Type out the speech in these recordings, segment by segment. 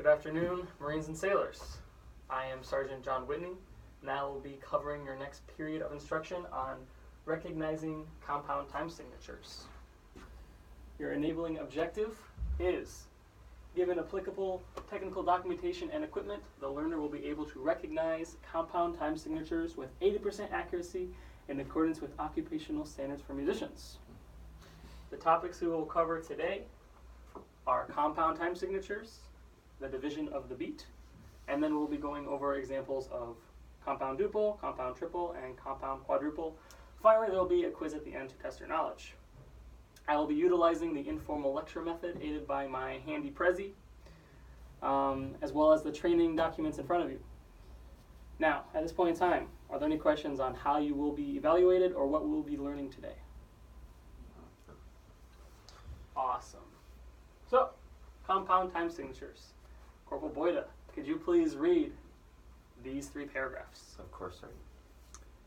Good afternoon, Marines and sailors. I am Sergeant John Whitney, and I will be covering your next period of instruction on recognizing compound time signatures. Your enabling objective is, given applicable technical documentation and equipment, the learner will be able to recognize compound time signatures with 80% accuracy in accordance with occupational standards for musicians. The topics we will cover today are compound time signatures, the division of the beat, and then we'll be going over examples of compound duple, compound triple, and compound quadruple. Finally, there will be a quiz at the end to test your knowledge. I will be utilizing the informal lecture method aided by my handy Prezi, as well as the training documents in front of you. Now, at this point in time, are there any questions on how you will be evaluated or what we'll be learning today? Awesome. So, compound time signatures. Corporal Boyda, could you please read these 3 paragraphs? Of course, sir.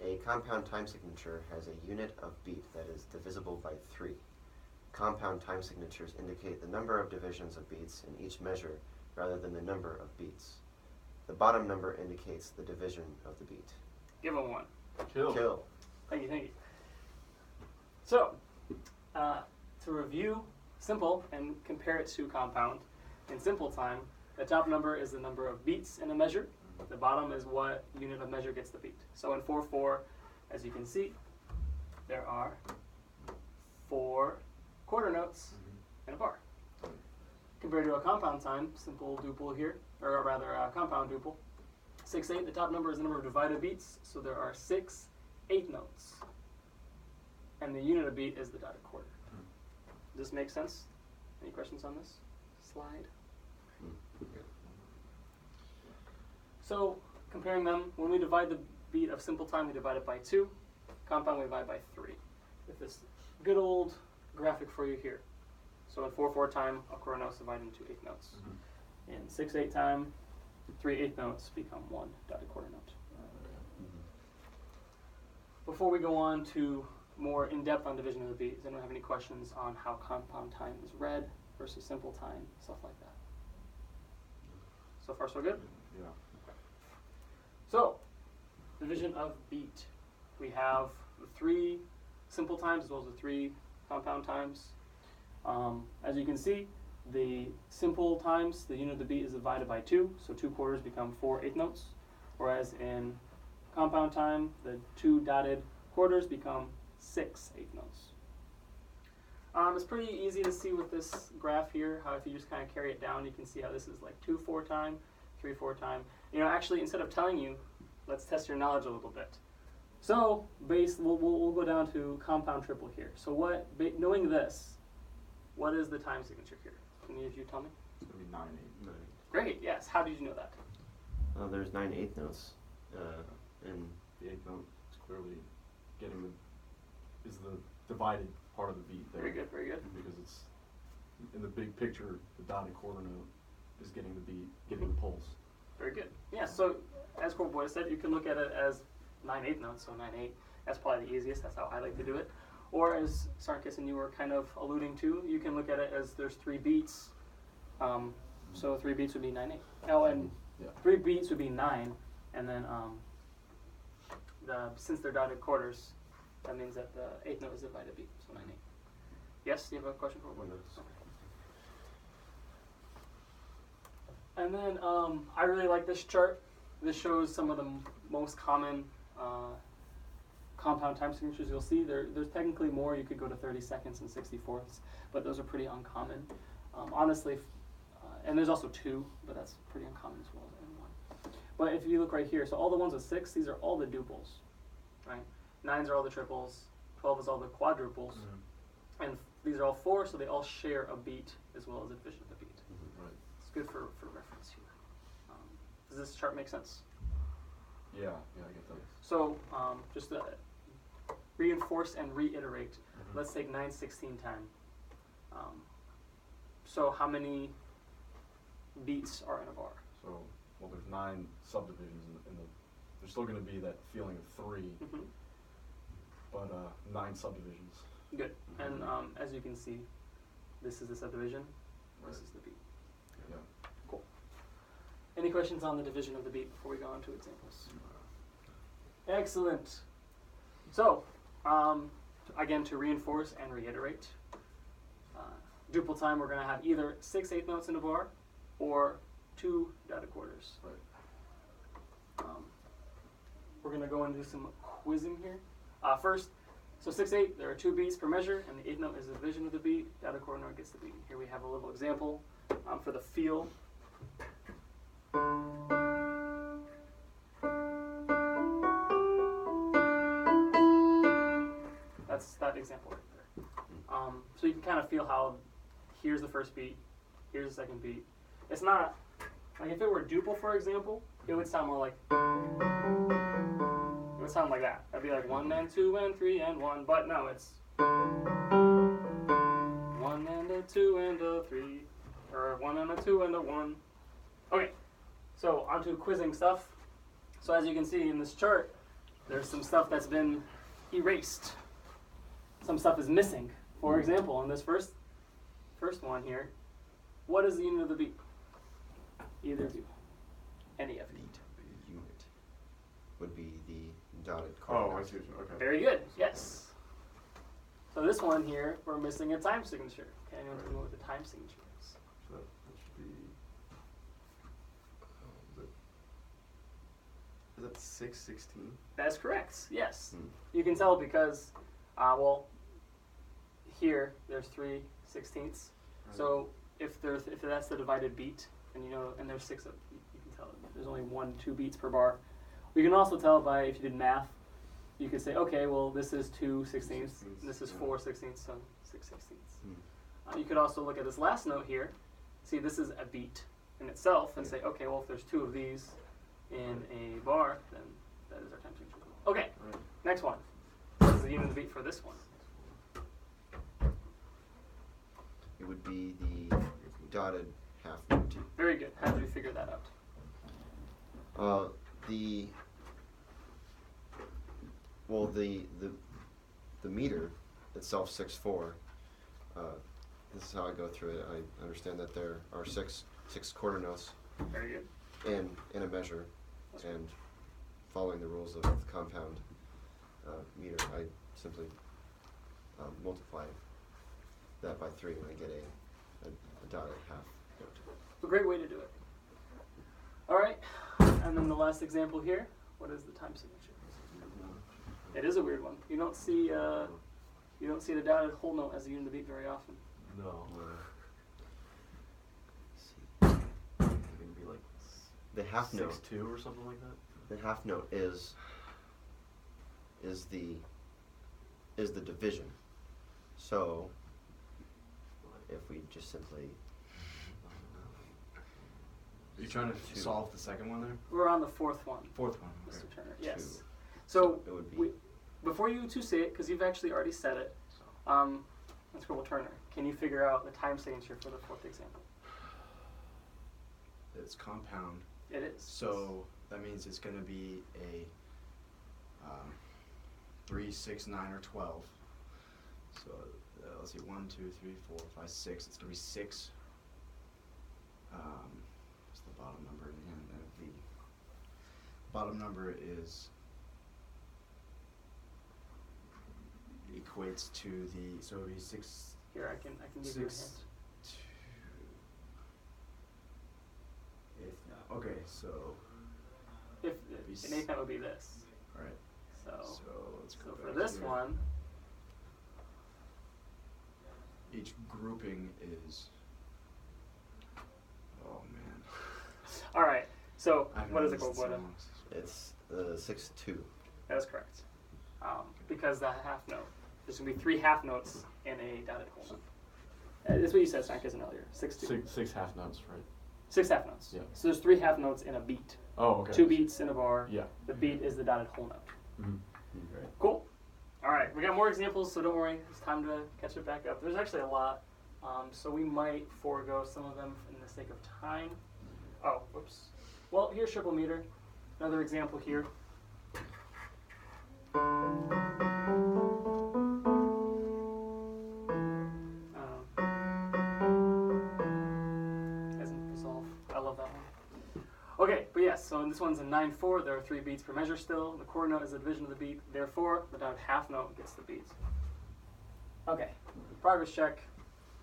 A compound time signature has a unit of beat that is divisible by 3. Compound time signatures indicate the number of divisions of beats in each measure rather than the number of beats. The bottom number indicates the division of the beat. Give them one. Kill. Thank you. So, to review simple and compare it to compound, in simple time, the top number is the number of beats in a measure. The bottom is what unit of measure gets the beat. So in 4/4, as you can see, there are 4 quarter notes in a bar. Compared to a compound time, simple duple here, or rather a compound duple, 6/8, the top number is the number of divided beats, so there are 6 eighth notes. And the unit of beat is the dotted quarter. Does this make sense? Any questions on this slide? So, comparing them, when we divide the beat of simple time, we divide it by 2. Compound, we divide by 3. With this good old graphic for you here. So in 4/4 time, a quarter note is divided into 8 notes. In 6/8 time, 3 eighth notes become 1 dotted quarter note. Before we go on to more in-depth on division of the beat, does anyone have any questions on how compound time is read versus simple time, stuff like that? So far, so good? Yeah. So, division of beat. We have the 3 simple times as well as the 3 compound times. As you can see, the simple times, the unit of the beat is divided by 2, so 2 quarters become 4 eighth notes. Whereas in compound time, the 2 dotted quarters become 6 eighth notes. It's pretty easy to see with this graph here, how if you just kind of carry it down, you can see how this is like 2/4 time, 3/4 time. You know, actually, instead of telling you, let's test your knowledge a little bit. So, we'll go down to compound triple here. So knowing this, what is the time signature here? Can any of you tell me? It's going to be 9/8. Great, yes. How did you know that? There's 9 eighth notes. And The 8th note is clearly is the divided part of the beat there. Very good. Because it's, in the big picture, the dotted quarter note is getting the beat, getting the pulse. Very good. Yeah, so as Corporal Boyd said, you can look at it as 9 eighth notes, so 9/8. That's probably the easiest. That's how I like to do it. Or as Sarkis and you were kind of alluding to, you can look at it as there's 3 beats. So 3 beats would be 9/8. Oh, and 3 beats would be 9, and then since they're dotted quarters, that means that the 8th note is divided beat, so 9/8. Yes, do you have a question for me? And then I really like this chart. This shows some of the most common compound time signatures you'll see. There's technically more. You could go to 30 seconds and 64ths, but those are pretty uncommon. Honestly, and there's also 2, but that's pretty uncommon as well as 1. But if you look right here, so all the ones with 6, these are all the duples, right? 9s are all the triples, 12 is all the quadruples, and these are all 4, so they all share a beat as well as a division of the beat. Right. It's good for reference here. Does this chart make sense? Yeah, I get that. So just to reinforce and reiterate, let's take 9/16 time. So how many beats are in a bar? So, there's 9 subdivisions there's still going to be that feeling of 3, but 9 subdivisions. Good. And as you can see, this is the subdivision, this is the beat. Yeah. Cool. Any questions on the division of the beat before we go on to examples? Excellent. So, again, to reinforce and reiterate, duple time, we're going to have either 6 eighth notes in a bar or 2 dotted quarters. Right. We're going to go and do some quizzing here. First, so 6/8, there are 2 beats per measure, and the eighth note is the division of the beat. Dotted quarter note gets the beat. Here we have a little example for the feel. That's that example right there. So you can kind of feel how here's the first beat, here's the second beat. It's not, like if it were duple, for example, it would sound more like, it would sound like that. That'd be like 1 and 2 and 3 and 1, but no, it's 1 and a 2 and a 3, or 1 and a 2 and a 1. Okay, so onto quizzing stuff. So as you can see in this chart, there's some stuff that's been erased. Some stuff is missing. For example, in this first one here, what is the unit of the beat? Either of you. Any of you. Beat unit would be the dotted quarter Oh, I note. see. Okay. Very good. Yes. So this one here, we're missing a time signature. Can anyone tell me what the time signature is? So that should be. Is that 6/16? That's correct. Yes. Hmm. You can tell because, well, here there's 3/16. So if that's the divided beat, and you know, and there's 6 of, you can tell there's only 1-2 beats per bar. We can also tell by, if you did math, you could say, okay, well, this is 2/16, this is 4/16, so 6/16. You could also look at this last note here. See, this is a beat in itself, and say, okay, well, if there's 2 of these in a bar, then that is our time signature. Okay, Right. next one. What is the unit of the beat for this one? It would be the dotted half note. Very good. How did we figure that out? The meter itself 6/4. This is how I go through it. I understand that there are six quarter notes Very good. in a measure, That's and following the rules of the compound meter, I simply multiply that by 3 and I get a dotted half note. A great way to do it. All right, and then the last example here. What is the time signature? It is a weird one. You don't see the dotted whole note as a unit of beat very often. No. Let's see. It's gonna be like The half note. 6/2 or something like that. The half note is the division. So if we just simply Are you trying to Two. solve the second one there? We're on the fourth one, Fourth one. Mr. Okay. Turner. Yes. 2. So it would be before you two say it, because you've actually already said it, let's go with Turner. Can you figure out the time signature for the fourth example? It's compound. It is. So that means it's going to be a 3, 6, 9, or 12. So let's see, 1, 2, 3, 4, 5, 6. It's going to be 6. What's the bottom number again? The bottom number is equates to the, so it would be 6. Here, I can give you a hint. 6, 2. Okay, so If be an eighth note would be this. all right. So Let's go so back for this here. one, Each grouping is. Oh man. all right. So I've what is known it called? this What? songs. it's 6/2. That is correct. Because the half note, there's gonna be 3 half notes in a dotted whole note. That's what you said, Stank, isn't earlier? 6/2. Six half notes, right? 6 half notes. Yeah. So there's 3 half notes in a beat. Oh, okay. 2 beats in a bar. Yeah. The beat is the dotted whole note. Mm-hmm. Cool. All right, we got more examples, so don't worry. It's time to catch it back up. There's actually a lot, so we might forego some of them in the sake of time. Oh, whoops. Well, here's triple meter. Another example here. As in resolve. I love that one. Yes, so in this one's a 9/4. There are 3 beats per measure still. The quarter note is the division of the beat. Therefore, the dotted half note gets the beat. Okay, progress check.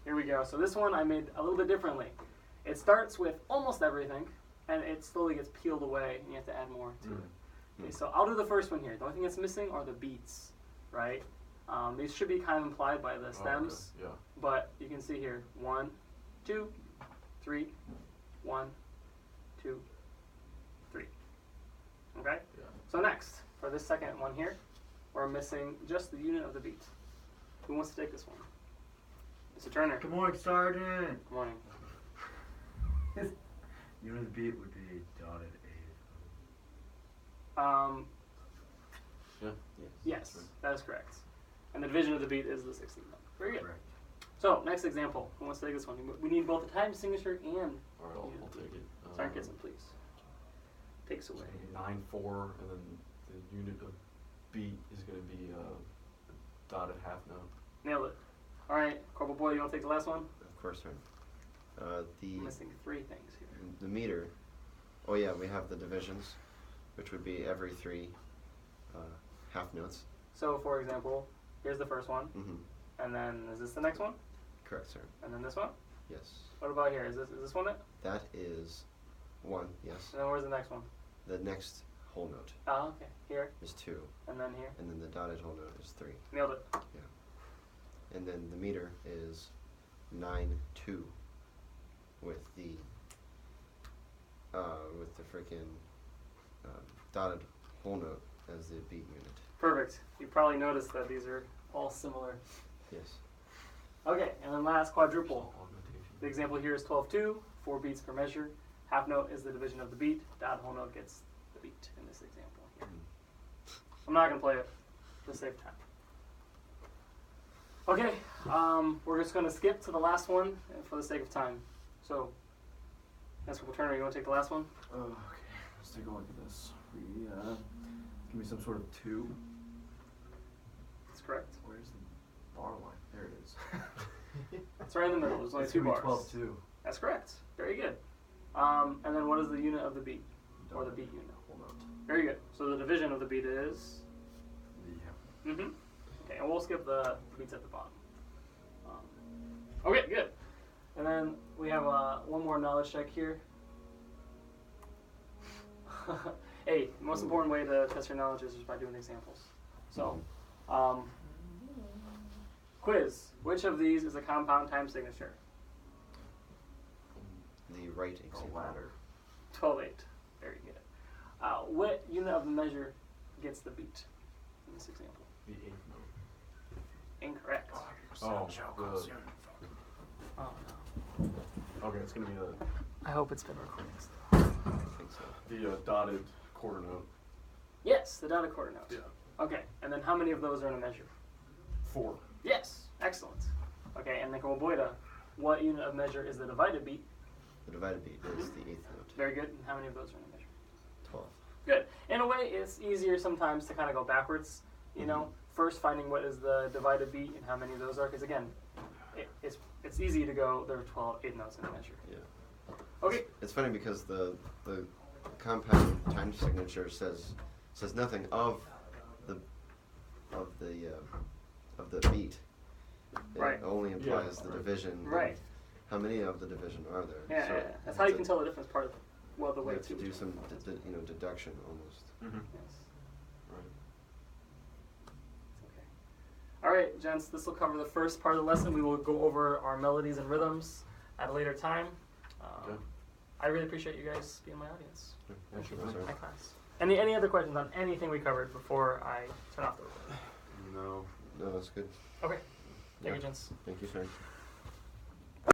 Here we go. So this one I made a little bit differently. It starts with almost everything, and it slowly gets peeled away, and you have to add more to it. Okay, so I'll do the first one here. The only thing that's missing are the beats, right? These should be kind of implied by the stems, Oh, okay. but you can see here 1, 2, 3, 1, 2, 3. Okay? Yeah. So next, for this second one here, we're missing just the unit of the beat. Who wants to take this one? Mr. Turner. Good morning, Sergeant. Good morning. Unit of the beat would be dotted Yeah. Yes, that is correct. And the division of the beat is the 16th note. Very good. Correct. So, next example. Who wants to take this one? We need both the time signature and All right, I'll take it. Sergeant Kitson, please. Takes away. 9/4, and then the unit of beat is going to be a dotted half note. Nailed it. All right, Corporal Boyd, you want to take the last one? Of course, sir. I'm The missing 3 things here. the meter. Oh yeah, we have the divisions, which would be every 3 half notes. So, for example, here's the first one, Mm-hmm. and then is this the next one? Correct, sir. And then this one? Yes. What about here? Is this one it? That is 1. Yes. And then where's the next one? The next whole note Oh, okay. Here, is 2, and then here. and then the dotted whole note is 3. Nailed it. And then the meter is 9/2 with the freaking dotted whole note as the beat unit. Perfect. You probably noticed that these are all similar. Yes. Okay, and then last quadruple. Augmentation. The example here is 12/2, 4 beats per measure. Half note is the division of the beat. Dotted whole note gets the beat in this example here. I'm not going to play it to save time. Okay, we're just going to skip to the last one for the sake of time. So, Mr. Turner, you want to take the last one? Okay, let's take a look at this. Give me some sort of 2. That's correct. Where's the bar line? There it is. It's right in the middle. There's only 2 bars. 12/2. That's correct. Very good. And then what is the unit of the beat? Or the beat unit? Whole note. Very good. So the division of the beat is? The Mm-hmm. Okay, and we'll skip the beats at the bottom. Okay, good. And then we have one more knowledge check here. Hey, the most important way to test your knowledge is just by doing examples. So, quiz. Which of these is a compound time signature? The right the example. ladder. 12/8. Very good. What unit of the measure gets the beat in this example? The 8th note. Incorrect. Oh, Oh no. okay, it's going to be I hope it's been recording. I think so. the dotted quarter note. Yes, the dotted quarter note. Yeah. Okay, and then how many of those are in a measure? 4. Yes, excellent. Okay, and then Boyda, what unit of measure is the divided beat? The divided beat is the 8th note. Very good. And how many of those are in a measure? 12. Good. In a way, it's easier sometimes to kind of go backwards. You know, first finding what is the divided beat and how many of those are, because again, it's easy to go. There are 8 notes in a measure. Yeah. Okay. It's funny because the compound time signature says nothing of the beat. Right. It only implies the right. division. and Right. How many of the division are there? Yeah, So yeah, yeah. That's how you can tell the difference. Part of the We way have to too. do some deduction almost. Mm-hmm. Yes. Right. Okay. All right, gents. This will cover the first part of the lesson. We will go over our melodies and rhythms at a later time. Okay. I really appreciate you guys being my audience. Thank you, Sure. sir. My class. Any other questions on anything we covered before I turn off the recording? No. No, that's good. Okay. Thank Yeah. you, gents. Thank you, sir.